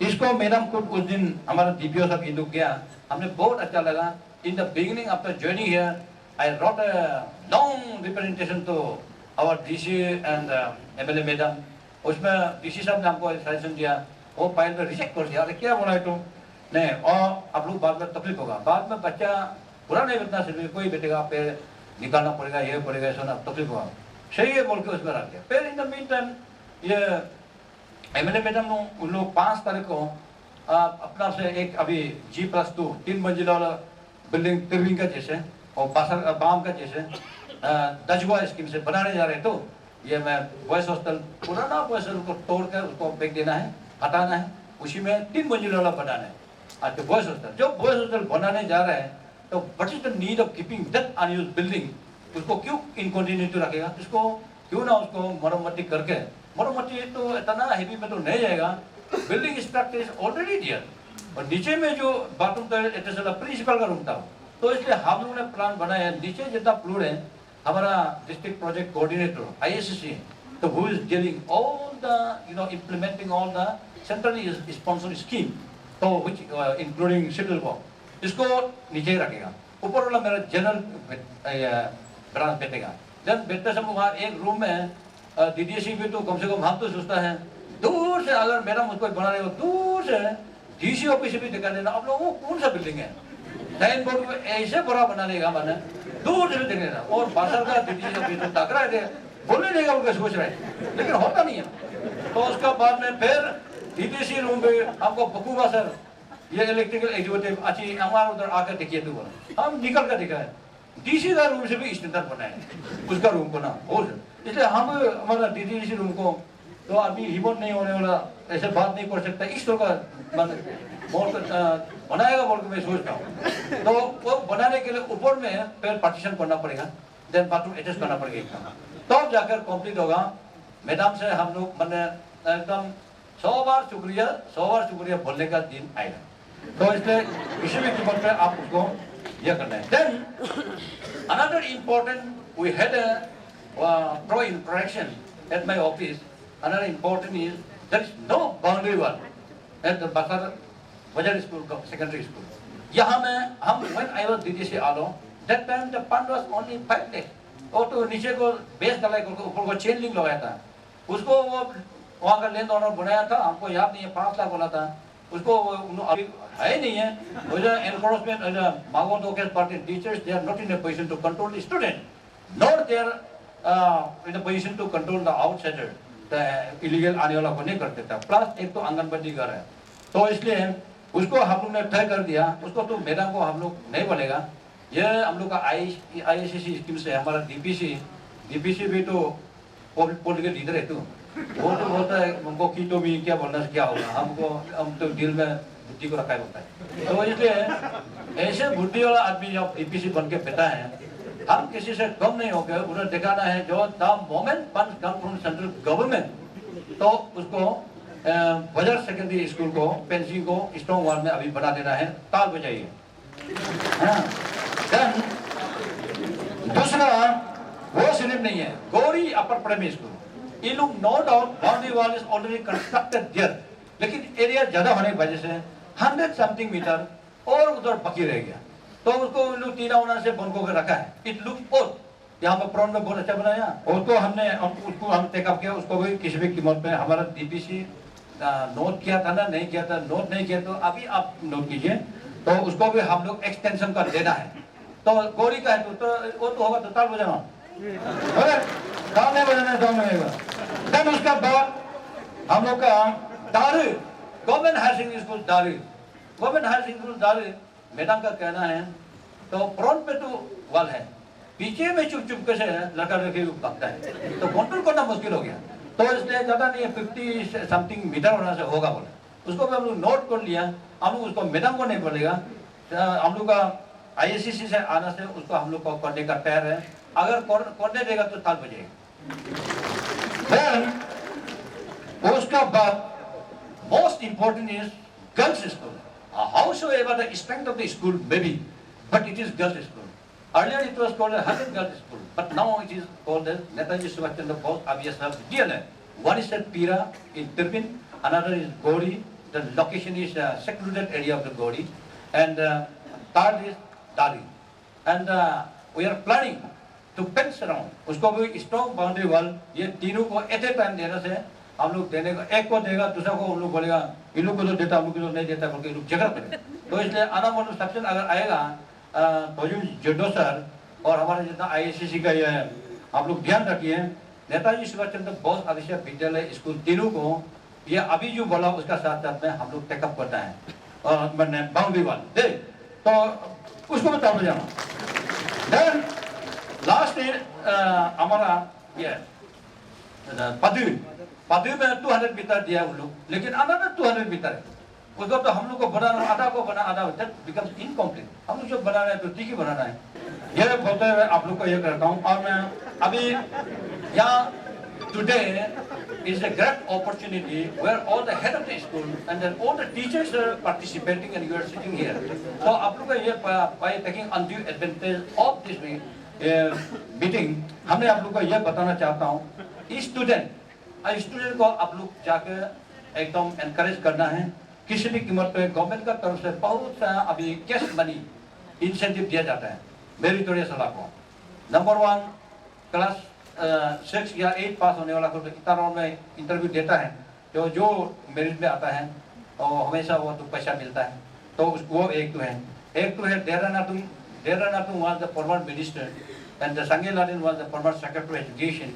इसको मैडम को उस दिन हमारा DPO सब ये लोग गया, हमने बहुत अच्छा लगा। In the beginning after joining here, I wrote a long representation to our DC and MLA madam, उसमें DC साहब ने हमको सजेशन दिया, वो फाइल में रिजेक्ट कर दिया, अरे क्या बोला है तुम, नहीं और आप लोग बाद में तकलीफ होगा, बाद में बच्चा पूरा नहीं बैठना चाहिए, कोई बैठेगा पे निकालना पड़ेगा, ये पड़ेगा, ऐसा ना तकलीफ होगा, सही है बोल के उसमें रख दिया। फिर इन द मीन टाइम ये MLA मैडम ने उन लोग 5 तारीख को अपना से एक अभी G+2 3 मंजिला वाला बिल्डिंग तिरविंग का जैसे और बाम का जैसे दजवा स्कीम से बनाने जा रहे, तो ये मैं बॉयज हॉस्टल पुराना बॉयज हॉस्टल को तोड़कर उसको फेंक देना है, हटाना है, उसी में 3 मंजिला वाला बनाना है। अच्छा बॉयज हॉस्टल, जो बॉयज हॉस्टल बनाने जा रहे हैं, तो what is the need of keeping that unused building, उसको क्यों इनकंटिन्यूटी रखेगा, इसको क्यों ना उसको मरम्मती करके, मरम्मती तो इतना हेवी में तो नहीं जाएगा, building structure is already there, और नीचे में जो बाथरूम का प्रिंसिपल का रूम था, तो इसलिए हम लोगों ने प्लान बनाया है, नीचे जितना फ्लोर है हमारा डिस्ट्रिक्ट प्रोजेक्ट कोऑर्डिनेटर ISCC, तो who is dealing all the implementing all the centrally sponsored scheme, तो which including civil work, इसको नीचे रखेगा, ऊपर वाला मेरा जनरल ब्रांच बैठेगा। जब बैठते समय वहाँ एक रूम में DDC भी तो कम से कम हम तो सोचता है दूर से, अगर मैडम उसको बना रहे हो दूर से DC ऑफिस भी दिखा देना, आप लोगों को कौन सा बिल्डिंग है, साइन बोर्ड को ऐसे बड़ा बना देगा मैंने, दूर से भी दिख रहा, और बाजार का DDC ऑफिस तो टकरा दे, बोलने देगा उनका सोच रहे, लेकिन होता नहीं है। तो उसका बाद में फिर DDC रूम पे हमको बकूबा सर ये इलेक्ट्रिकल एग्जीक्यूटिव अच्छी हमारे उधर आकर देखिए, तो बोला हम निकल कर दिखाए, DC का रूम से भी स्टैंडर्ड बनाए उसका रूम को ना, और इसलिए हम हमारा DDC रूम को तो अभी हिम्मत नहीं होने वाला, ऐसे बात नहीं कर सकता, इस तरह का बनाएगा बोल के मैं सोचता हूँ। तो वो बनाने के लिए ऊपर में फिर पार्टीशन करना पड़ेगा, देन बाथरूम एडजस्ट करना पड़ेगा, तब जाकर कंप्लीट होगा। मैडम से हम लोग मैंने एकदम 100 बार शुक्रिया बोलने का दिन आएगा, तो इसलिए किसी भी कीमत पे आप उसको यह करना है। Then another important, we had a pro interaction at my office. Another important is there is no boundary wall at the Basar Bajar School, secondary school. यहाँ में हम when I was DDC alone, that time the fund was only 5 lakhs. और तो नीचे को base डाला को ऊपर को चेन लिंक लगाया था, उसको वो वहाँ का लैंड ओनर बनाया था, हमको याद नहीं है 5 लाख बोला था, उसको अभी है नहीं है। वो जो एनफोर्समेंट मांगो तो case party teachers they are not in a position to control the student, not they are in a position to control the outsider, the illegal आने वाला को नहीं करते था। प्लस एक तो आंगनबाड़ी घर है, तो इसलिए उसको हम लोग ने तय कर दिया, उसको तो मैडम को हम लोग नहीं बोलेगा, ये हम लोग का ISCC स्कीम से हमारा DPC भी तो पॉलिटिकल लीडर है, तो वो तो बोलता है हमको की तो भी क्या बोलना क्या होगा, हम तो दिल में बुद्धि को रखा होता है। तो इसलिए ऐसे बुद्धि वाला आदमी जब DPC बन के बैठा है, हम किसी से कम नहीं हो गए, उन्हें दिखाना है जो the moment funds come from central government, तो उसको बजर सेकेंडरी स्कूल को पेंसिंग को स्ट्रॉन्ग वाल में अभी बना देना है, ताल बजाइए। दूसरा वो सिर्फ नहीं है, गौरी अपर प्राइमरी स्कूल, ये लोग no doubt boundary wall is already constructed there, लेकिन एरिया ज्यादा होने की वजह से 100 समथिंग मीटर और उधर बाकी रह गया, तो उसको लोग टीना उना से बंद करके रखा है। इट लुक ओड, यहाँ पर प्रॉन में बहुत अच्छा बनाया, उसको हमने उसको हम टेकअप किया, उसको भी किसी भी कीमत पे हमारा DPC नोट किया था ना, नहीं किया था, नोट नहीं किया तो अभी आप नोट कीजिए, तो उसको भी हम लोग एक्सटेंशन कर देना है। तो गौरी का है तो वो तो होगा तो ताल बजाना, अरे ताल नहीं बजाना है, ताल नहीं बजाना। देन उसका बाद हम लोग का दारू, गवर्नमेंट हायर सेकेंडरी स्कूल दारू, गवर्नमेंट हायर सेकेंडरी स्कूल दारू, मैडम का कहना है तो फ्रंट पे तो वाल है, पीछे में चुप चुप कैसे लड़का लड़की भागता है, तो कंट्रोल करना मुश्किल हो गया। तो इसलिए ज्यादा नहीं है, 50 समथिंग मीटर होना से होगा बोले, उसको भी हम लोग नोट कर लिया। हम लोग उसको मैडम को नहीं बोलेगा, हम लोग का ISCC से आना से उसको हम लोग को करने का तैयार है, अगर करने देगा तो ताल बजेगा। उसका बाद most important is girls school. Howsoever the strength of the school may be, but it is girls school. Earlier it was called a Hasan Girls School, but now it is called as Netaji Subhash Chandra Bose Abhyasar Vidyalaya. One is at Pira in Tirbin, another is Gauri. The location is a secluded area of the Gauri, and third is Dari. And we are planning to fence around. उसको भी strong boundary wall, ये तीनों को at a time देने से हम लोग देने को, एक को देगा दूसरा को हम लोग बोलेगा इन लोग को तो देता, हम लोग को तो नहीं देता, बोल के इन लोग झगड़ा करेंगे। तो इसलिए अनामोल सेक्शन अगर आएगा भोजन जेडो सर और हमारे जितना ISCC का ये आप लोग ध्यान रखिए, नेताजी सुभाष चंद्र बोस आदर्श विद्यालय स्कूल तीनों को ये अभी जो बोला उसका साथ साथ में हम लोग टेकअप करना है, और मैंने बाउंड्री वाल दे तो उसको बता दो जाना। देन लास्ट हमारा ये पदवी में 200 मीटर दिया उन लोग, लेकिन अनदर 200 मीटर है, उसको तो हम लोग को बनाना, आधा को बना, आधा बिकम्स इनकम्प्लीट, हम लोग जो बना रहे हैं तो ठीक ही बनाना है। ये बोलते हुए आप लोग को ये करता हूँ, और मैं अभी यहाँ today is a great opportunity where all the head of the school and then all the teachers are participating and you are sitting here. So आप लोग का ये by taking undue advantage of this meeting, हमने आप लोग को ये बताना चाहता हूँ, स्टूडेंट को आप लोग जाकर एकदम एनकरेज करना है, किसी भी कीमत पे गवर्नमेंट का तरफ से बहुत सा अभी कैश मनी इंसेंटिव दिया जाता है मेरिटोरियस वाला को। नंबर 1 क्लास 6 या 8 पास होने वाला को इतना राउंड में इंटरव्यू देता है, जो मेरिट में आता है तो हमेशा वो तो पैसा मिलता है, तो वो एक तो है Dera Natung was the former minister and the Sange Ladin was the former secretary of education.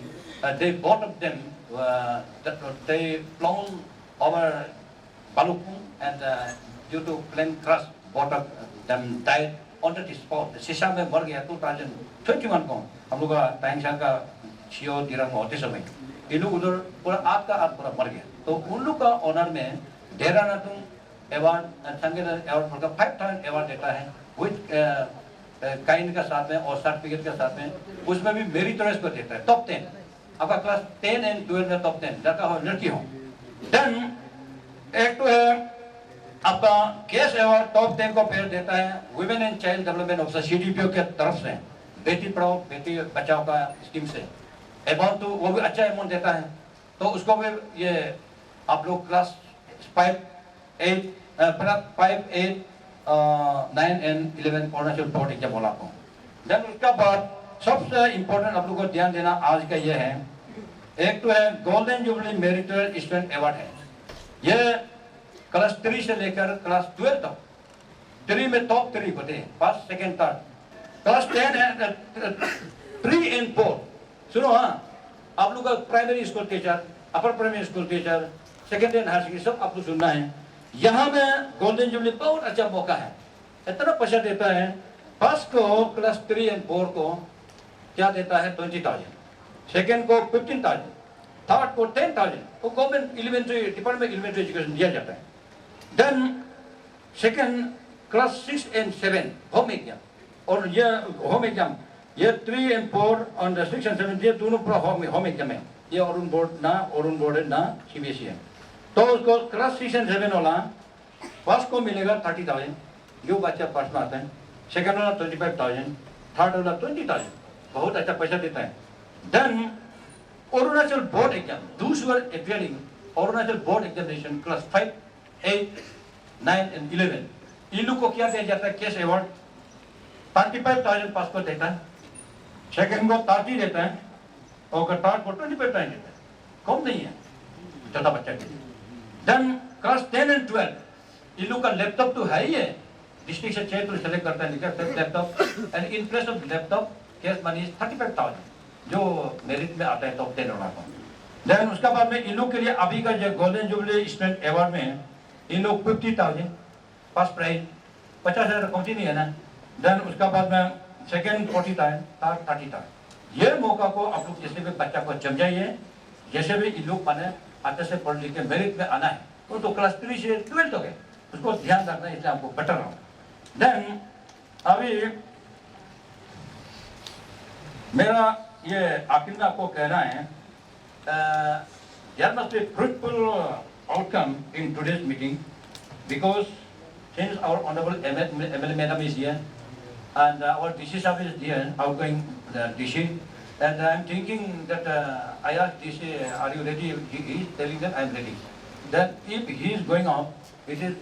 They both of them they flown over Balukung and due to plane crash, both of them died on the spot. शीशा में मर गया 2021 को, हम लोग का time का शियो दिरंग होते समय इन लोग उधर पूरा आग का आग पूरा मर गया। तो उन लोग का ऑनर में डेरा नातुंग अवार्ड, संगे अवार्ड का 5000 अवार्ड देता है विद काइंड का साथ में और सर्टिफिकेट के साथ में, उसमें भी मेरिटोरियस को देता है। टॉप 10 आपका क्लास 10 एंड 12 में टॉप 10 लड़का हो लड़की हो। देन एक तो है आपका केस अवार्ड टॉप 10 को पेयर देता है women and child development officer CDPO के तरफ से, बेटी पढ़ाओ बेटी बचाओ का स्कीम से अमाउंट, तो वो भी अच्छा अमाउंट देता है। तो उसको भी ये आप लोग class 5, 8 9 and 11 Arunachal board exam बोला आपको। देन उसका बाद सबसे इम्पोर्टेंट आप लोग को ध्यान देना आज का ये है, एक तो है golden jubilee meritorious student award है। ये क्लास 3 से लेकर क्लास 12 तक 3 में टॉप 3 बटे, फर्स्ट सेकंड थर्ड। क्लास 10 है 3 एंड 4। सुनो हाँ, आप लोग का primary school teacher, upper primary school teacher, secondary and higher secondary सब आपको सुनना है। यहाँ में गोल्डन जुबली बहुत अच्छा मौका है, इतना पैसा देता है। फर्स्ट को क्लास 3 एंड 4 को क्या देता है 20,000, सेकेंड को 15,000, थर्ड को 10,000, वो government elementary department elementary education दिया जाता है। Then second class 6 and 7 home exam, और ये होम एग्जाम ये 3 एंड 4 और 6 एंड 7 ये दोनों पूरा होम एग्जाम है। ये अरुण बोर्ड है ना CBSE है। तो उसको क्लास 6 एंड 7 वाला फर्स्ट को मिलेगा 30,000 जो बच्चा फर्स्ट में आता है, सेकेंड वाला 25,000, थर्ड वाला 20,000, बहुत अच्छा पैसा देता है। Then Arunachal board exam, those who are appearing Arunachal board examination class 5, 8, 9 and 11 इन लोग को क्या दिया जाता है केस अवार्ड 35,000 पास को देता है, सेकेंड को 30 देता है और थर्ड को 25,000 देता है। कम नहीं है, ज्यादा बच्चा के लिए। देन क्लास 10 and 12 इन लोग का लैपटॉप तो है ही है, डिस्ट्रिक्ट से 6 तो सेलेक्ट करता है laptop, and in place of laptop cash money is 35,000 जो मेरिट में आता है टॉप 10 वाला को। देन उसका बाद में इन लोग के लिए अभी का जो गोल्डन जुबली स्टूडेंट अवार्ड में इन लोग 50,000 फर्स्ट प्राइज, 50,000 कौन नहीं है ना। देन उसका बाद में सेकेंड 40,000, थर्ड 30,000। ये मौका को आप लोग जैसे भी बच्चा को समझाइए, जैसे भी इन लोग माने अच्छे से पढ़ लिख के मेरिट में आना है, वो तो क्लास 3 से 12 तक है, उसको ध्यान रखना है, इसलिए आपको बता रहा हूँ। देन अभी मेरा ये आखिर में आपको कहना है, there must be fruitful outcome in today's meeting, because since our honorable MLA madam is here and our DC sir is here, outgoing DC, and I am thinking that I asked DC, are you ready? He is telling them I am ready. Then if he is going out, it is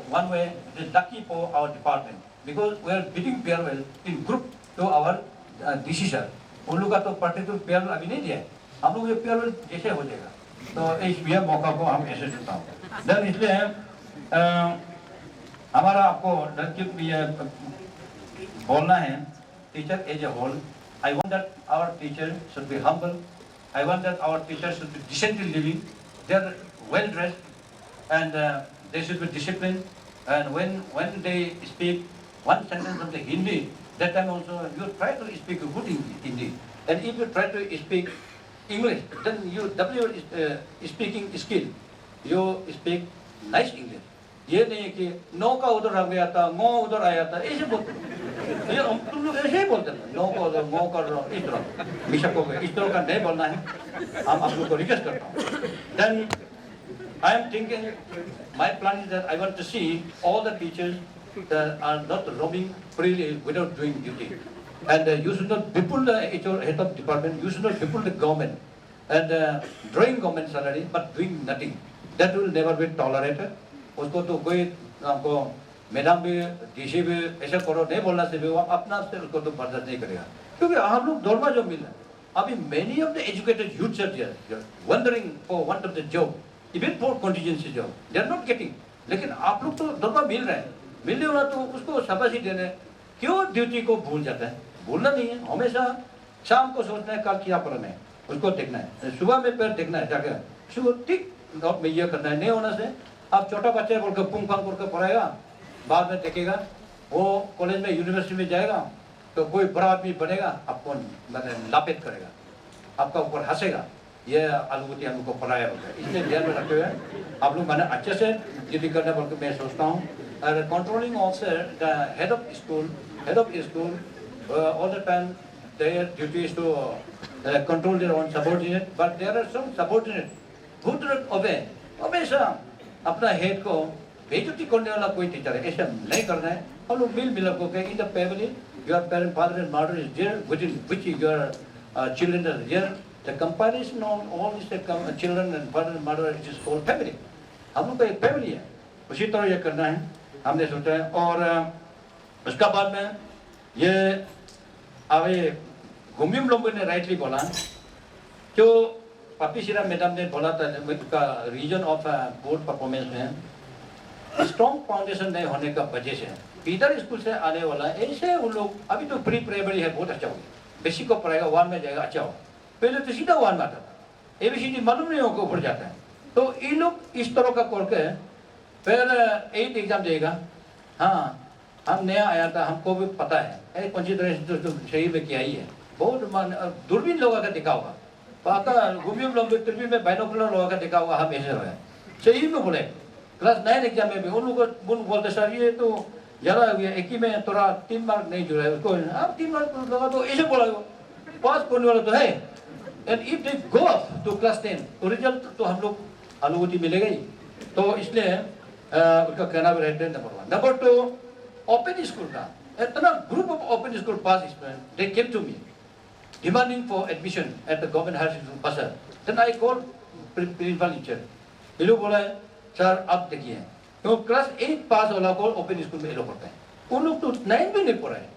one way it is lucky for our department, because we are bidding farewell in group to our DC sir. उन लोग का तो particular farewell अभी नहीं दिया है, हम लोग ये फेयरवेल जैसे हो जाएगा, तो इस ये मौका को हम ऐसे चुनता हूँ। देन इसलिए हमारा आपको ये बोलना है, teacher as a whole, I want that our teacher should be humble, I want that our teacher should be decently living, they are well dressed and they should be discipline, and when they speak one sentence of the Hindi, that time also you try to speak good Hindi, and if you try to speak English, then you double your speaking skill, you speak nice English. ये नहीं है कि no का उधर आ गया था, ngो उधर आया था, ऐसे बोलते, ये हम तुम लोग ऐसे ही बोलते हैं, नो का उधर ngो कर रहा, इस तरह बिशप हो गए, इस तरह का नहीं बोलना है, हम आप लोग को रिक्वेस्ट करता हूँ। Then I am thinking, my plan is that I want to see all the teachers that are not roaming freely without doing duty. And you should not cripple the head of department, you should not cripple the government, and drawing government salary but doing nothing. That will never be tolerated. उसको तो कोई आपको madam भी DC भी ऐसा करो नहीं बोलना से भी वो अपना से उसको तो बर्दाश्त नहीं करेगा, क्योंकि हम लोग दौड़मा जॉब मिल रहा है। अभी many of the educated youths are there wondering for want of the job, even for contingency job, they are not getting. लेकिन आप लोग तो दौड़मा मिल रहे हैं, मिलने वाला तो उसको शाबाशी देने, क्यों ड्यूटी को भूल जाता है? भूलना नहीं है, हमेशा शाम को सोचना है कल क्या पढ़ना है, उसको देखना है, सुबह में फिर देखना है जाकर सुबह ठीक नोट में ये करना है। नहीं होना से आप छोटा बच्चा बोलकर पुंग फांग बोलकर पढ़ाएगा, बाद में देखेगा वो कॉलेज में यूनिवर्सिटी में जाएगा तो कोई बड़ा आदमी बनेगा, आपको लापेट करेगा, आपका ऊपर हंसेगा, ये अनुभूति हमको पढ़ाया होता है। इसलिए ध्यान में रखते हुए आप लोग मैंने अच्छे से ड्यूटी करना बल्कि मैं सोचता हूँ। Controlling officer, the head of school, all the time their duty is to control their own subordinate, but there are some subordinate who do not obey. हमेशा अपना हेड को बेइज्जती करने वाला कोई टीचर है, ऐसा नहीं करना है। हम लोग मिल मिलकर को in the family, your parent, father and mother is there, within which your children are there. The comparison on all these children and father and mother is just whole family. हम लोग का एक फैमिली है, उसी तरह ये करना है हमने सोचा है। और उसका बाद में ये अभी गुमियम लोगों ने राइटली बोला, जो पापी शिरा मैडम ने बोला था का रीजन ऑफ गुड परफॉर्मेंस में स्ट्रॉन्ग फाउंडेशन नहीं होने का वजह से इधर स्कूल से आने वाला ऐसे उन लोग अभी तो प्री प्राइमरी है, बहुत अच्छा हो गया, बेसिक को पढ़ाएगा, 1 में जाएगा, अच्छा हो। पहले तो सीधा 1 में आता था, ABCD मालूम नहीं होगा ऊपर जाता है, तो इन लोग इस तरह का करके फिर 8 एग्जाम देगा। हाँ, हम नया आया था, हमको भी पता है कंसिडरेशन तो सही में क्या ही है, बहुत दूरबीन लोगों का देखा होगा, पाका घूमियम लोग दूरबीन में बाइनोकुलर लोगों का देखा होगा, हम ऐसे रहे सही में बोले। क्लास 9 एग्जाम में भी उन लोग बोलते सर ये तो ज़्यादा हो गया, एक ही में थोड़ा 3 मार्क नहीं जुड़ा है उसको, आप 3 मार्क लगा तो ऐसे बोला पास करने वाला तो है। And if they go up to class 10 तो रिजल्ट तो हम लोग अनुभूति मिलेगा ही, तो इसलिए उसका कहना भी रहते हैं। नंबर 2 ओपन स्कूल का इतना group of open school pass student, they came to me demanding for admission at the government higher school Pasar. Then I called principal teacher, ये लोग बोला है सर आप देखिए, तो क्लास 8 पास वाला को ओपन स्कूल में ये लोग पढ़ते हैं, उन लोग तो 9 भी नहीं पढ़ा है,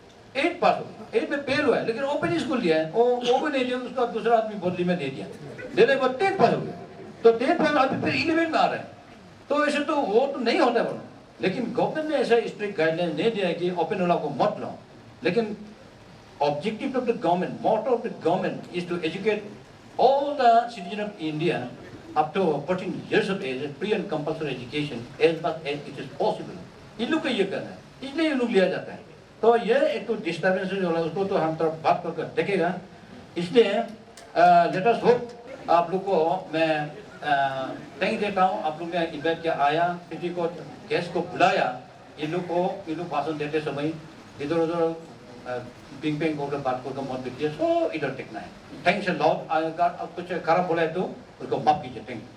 8 पास हो गया, 8 में फेल हुआ है, लेकिन ओपन स्कूल दिया है, वो भी नहीं दिया, उसका दूसरा आदमी बदली में दे दिया, देने के बाद 10 पास हो गया, तो 10 पास आदमी फिर 11 में आ रहा है, तो ऐसे तो वो तो नहीं होता बोलो, लेकिन गवर्नमेंट ने ऐसा स्ट्रिक्ट गाइडलाइन नहीं दिया है कि ओपन ओला को मत लो, लेकिन objective of the government, motto of the government is to educate all the citizens of India up to 14 years of age, free and compulsory education as much as it is possible. इन लोग को ये करना है, इसलिए ये लोग लिया जाता है. तो ये एक तो डिस्टर्बेंस जो है उसको तो हम तरफ बात करके देखेगा. इसलिए लेट अस होप आप लोग को मैं थैंक देता हूँ. आप लोग ने इन्वाइट किया, आया, किसी को गेस्ट को बुलाया. इन लोग भाषण देते समय इधर उधर पिंग पिंग होकर बात को मत बिटिए, सो इधर टेकना है. Thanks a lot. अगर कुछ खराब बोला है तो उसको माफ कीजिए. Thank you.